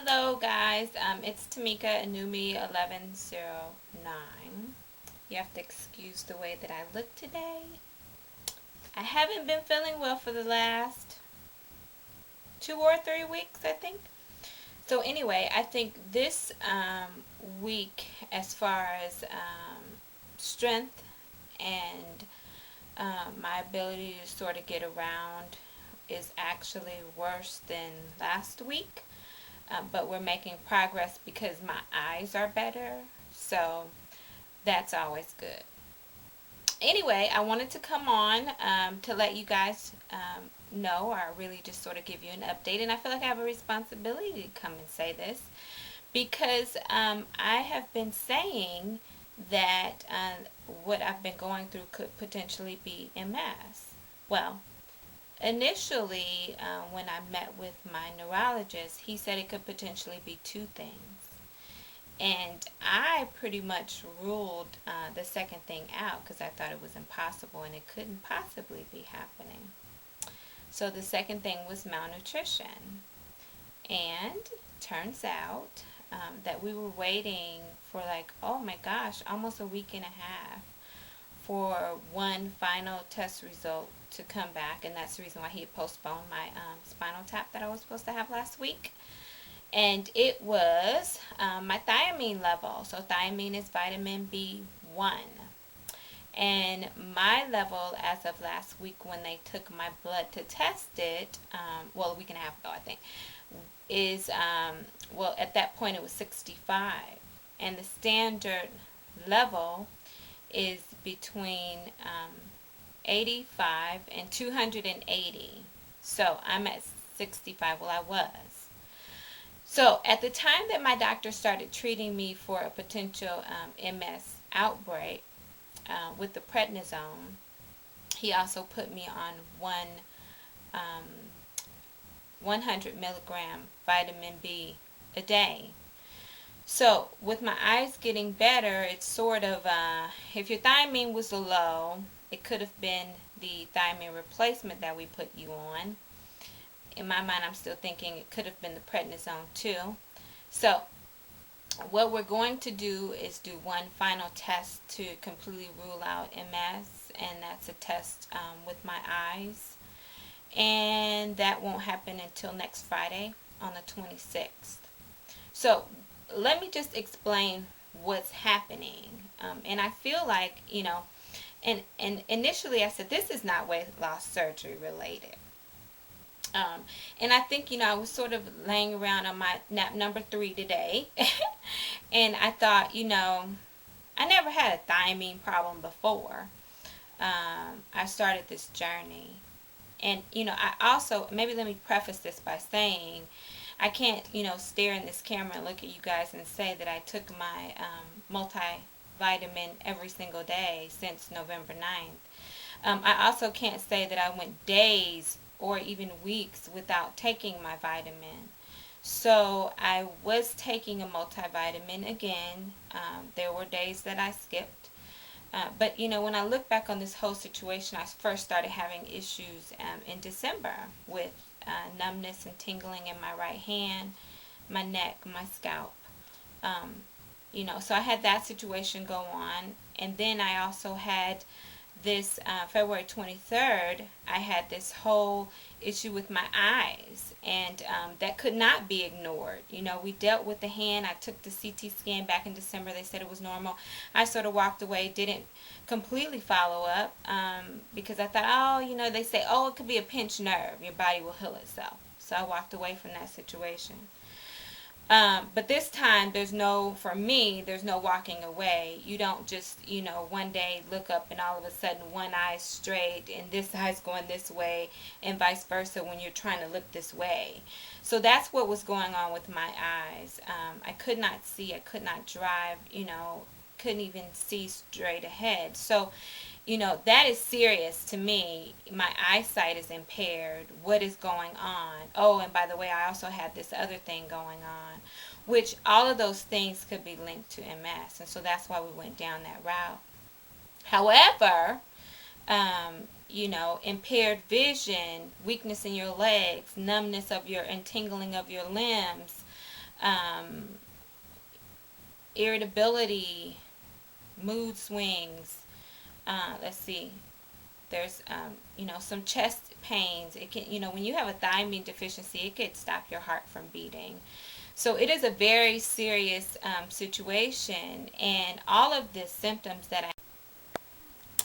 Hello guys, it's Tamika Anumi 1109. You have to excuse the way that I look today. I haven't been feeling well for the last 2 or 3 weeks, I think. So anyway, I think this week, as far as strength and my ability to sort of get around, is actually worse than last week. But we're making progress because my eyes are better. So that's always good. Anyway, I wanted to come on to let you guys know, or really just sort of give you an update. And I feel like I have a responsibility to come and say this because I have been saying that what I've been going through could potentially be MS. Well, initially, when I met with my neurologist, he said it could potentially be two things. And I pretty much ruled the second thing out because I thought it was impossible and it couldn't possibly be happening. So the second thing was malnutrition. And turns out that we were waiting for, like, oh my gosh, almost a week and a half for one final test result to come back, and that's the reason why he postponed my spinal tap that I was supposed to have last week. And it was my thiamine level. So thiamine is vitamin B1. And my level as of last week when they took my blood to test it, well, a week and a half ago, I think, is, well, at that point it was 65. And the standard level is between 85 and 280. So I'm at 65. Well, I was. So at the time that my doctor started treating me for a potential MS outbreak with the prednisone, he also put me on 100 milligram vitamin B a day. So with my eyes getting better, it's sort of, if your thiamine was low, it could have been the thiamine replacement that we put you on. In my mind, I'm still thinking it could have been the prednisone too. So what we're going to do is do one final test to completely rule out MS, and that's a test with my eyes. And that won't happen until next Friday on the 26th. So let me just explain what's happening. And I feel like, and initially I said this is not weight loss surgery related. And I think, I was sort of laying around on my nap number 3 today. And I thought, I never had a thiamine problem before. I started this journey. And, I also, maybe let me preface this by saying, I can't, stare in this camera and look at you guys and say that I took my multivitamin every single day since November 9th. I also can't say that I went days or even weeks without taking my vitamin. So I was taking a multivitamin again. There were days that I skipped. But, when I look back on this whole situation, I first started having issues in December with numbness and tingling in my right hand, my neck, my scalp. So I had that situation go on. And then I also had this February 23rd, I had this whole issue with my eyes, and that could not be ignored. We dealt with the hand. I took the CT scan back in December. They said it was normal. I sort of walked away, didn't completely follow up because I thought, they say, it could be a pinched nerve. Your body will heal itself. So I walked away from that situation. But this time, for me, there's no walking away. You don't just, one day look up and all of a sudden one eye's straight and this eye's going this way and vice versa when you're trying to look this way. So that's what was going on with my eyes. I could not see. I could not drive, couldn't even see straight ahead. So, that is serious to me. My eyesight is impaired. What is going on? Oh, and by the way, I also had this other thing going on, which all of those things could be linked to MS. And so that's why we went down that route. However, impaired vision, weakness in your legs, numbness of and tingling of your limbs, um, irritability, mood swings. Let's see. There's, some chest pains. It can, when you have a thiamine deficiency, it could stop your heart from beating. So it is a very serious situation, and all of the symptoms that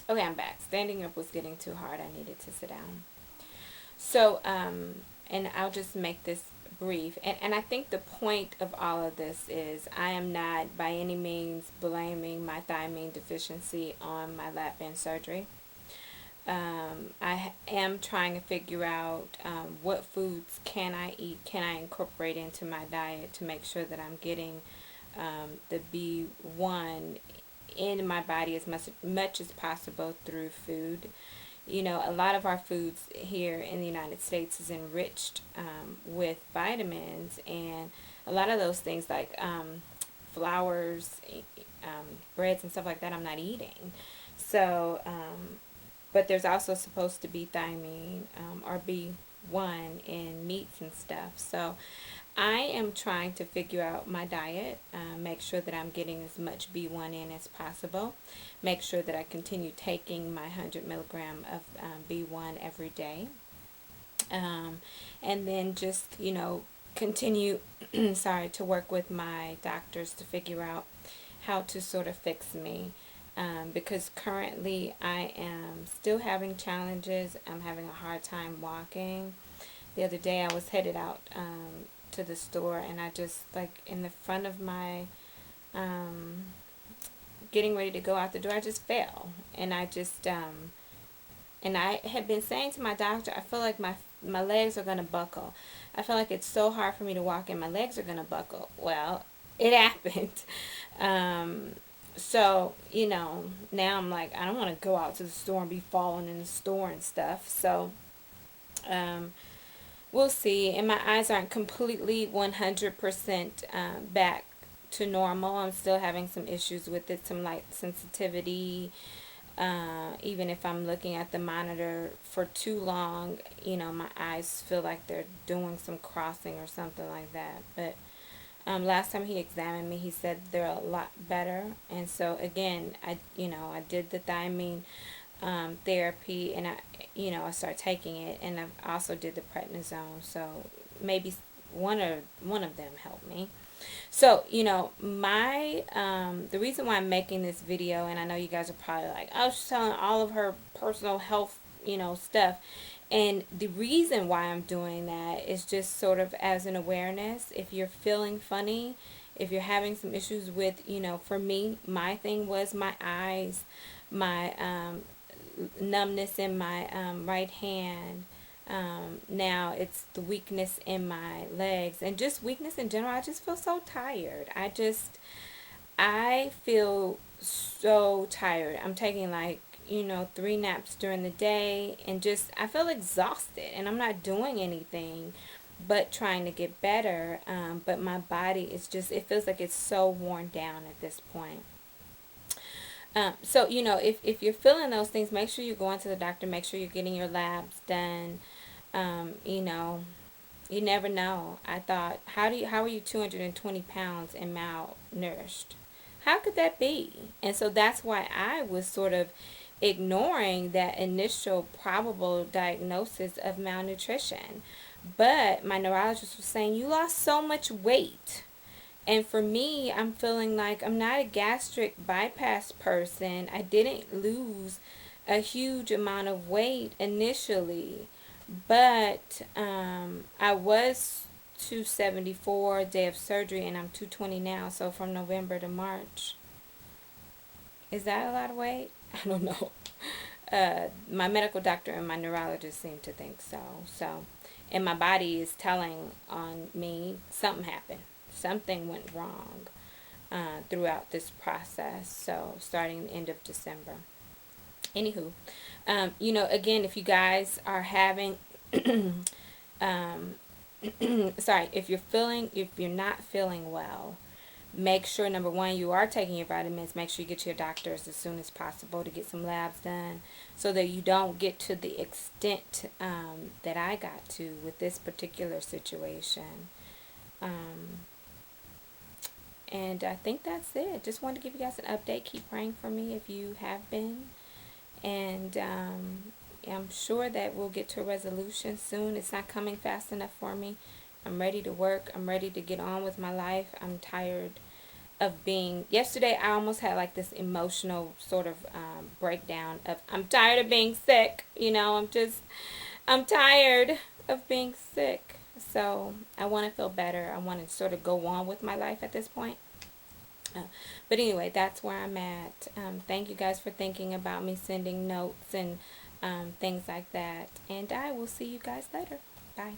Okay, I'm back. Standing up was getting too hard. I needed to sit down. So, and I'll just make this brief. And I think the point of all of this is I am not by any means blaming my thiamine deficiency on my lap band surgery. I am trying to figure out what foods can I eat, can I incorporate into my diet to make sure that I'm getting the B1 in my body as much as possible through food. A lot of our foods here in the United States is enriched with vitamins, and a lot of those things like flours, breads and stuff like that I'm not eating. So, but there's also supposed to be thiamine or B1 in meats and stuff. So I am trying to figure out my diet, make sure that I'm getting as much B1 in as possible, make sure that I continue taking my 100 milligram of B1 every day, and then just, continue, to work with my doctors to figure out how to sort of fix me. Because currently I am still having challenges. I'm having a hard time walking. The other day I was headed out to the store, and I just, like, in the front of my getting ready to go out the door, I just fell. And I just and I had been saying to my doctor, I feel like my legs are going to buckle. I feel like it's so hard for me to walk and my legs are going to buckle. Well, it happened. So, now I'm like, I don't want to go out to the store and be falling in the store and stuff. So, we'll see. And my eyes aren't completely 100% back to normal. I'm still having some issues with it, some light sensitivity. Even if I'm looking at the monitor for too long, my eyes feel like they're doing some crossing or something like that. But last time he examined me, he said they're a lot better. And so again, I did the thiamine therapy, and I started taking it, and I also did the prednisone. So maybe one of them helped me. So, my the reason why I'm making this video, and I know you guys are probably like, oh, she's telling all of her personal health, stuff. And the reason why I'm doing that is just sort of as an awareness. If you're feeling funny, if you're having some issues with, for me, my thing was my eyes, my numbness in my right hand. Now it's the weakness in my legs and just weakness in general. I just feel so tired. I feel so tired. I'm taking 3 naps during the day, and just I feel exhausted, and I'm not doing anything but trying to get better. But my body is just, it feels like it's so worn down at this point. So, if you're feeling those things, make sure you're going to the doctor, make sure you're getting your labs done. You never know. I thought, how are you 220 pounds and malnourished? How could that be? And so that's why I was sort of ignoring that initial probable diagnosis of malnutrition. But my neurologist was saying, you lost so much weight. And for me, I'm feeling like I'm not a gastric bypass person. I didn't lose a huge amount of weight initially. But I was 274 day of surgery, and I'm 220 now. So from November to March. Is that a lot of weight? I don't know. My medical doctor and my neurologist seem to think so. So, and my body is telling on me something happened. Something went wrong throughout this process. So, starting the end of December. Anywho, again, if you guys are having, if you're not feeling well, make sure, number one, you are taking your vitamins. Make sure you get to your doctors as soon as possible to get some labs done, so that you don't get to the extent that I got to with this particular situation. And I think that's it. Just wanted to give you guys an update. Keep praying for me if you have been. And I'm sure that we'll get to a resolution soon. It's not coming fast enough for me. I'm ready to work. I'm ready to get on with my life. I'm tired of being, yesterday I almost had like this emotional sort of breakdown of, I'm tired of being sick. I'm tired of being sick. So I want to feel better. I want to sort of go on with my life at this point. But anyway, that's where I'm at. Thank you guys for thinking about me, sending notes and things like that. And I will see you guys later. Bye.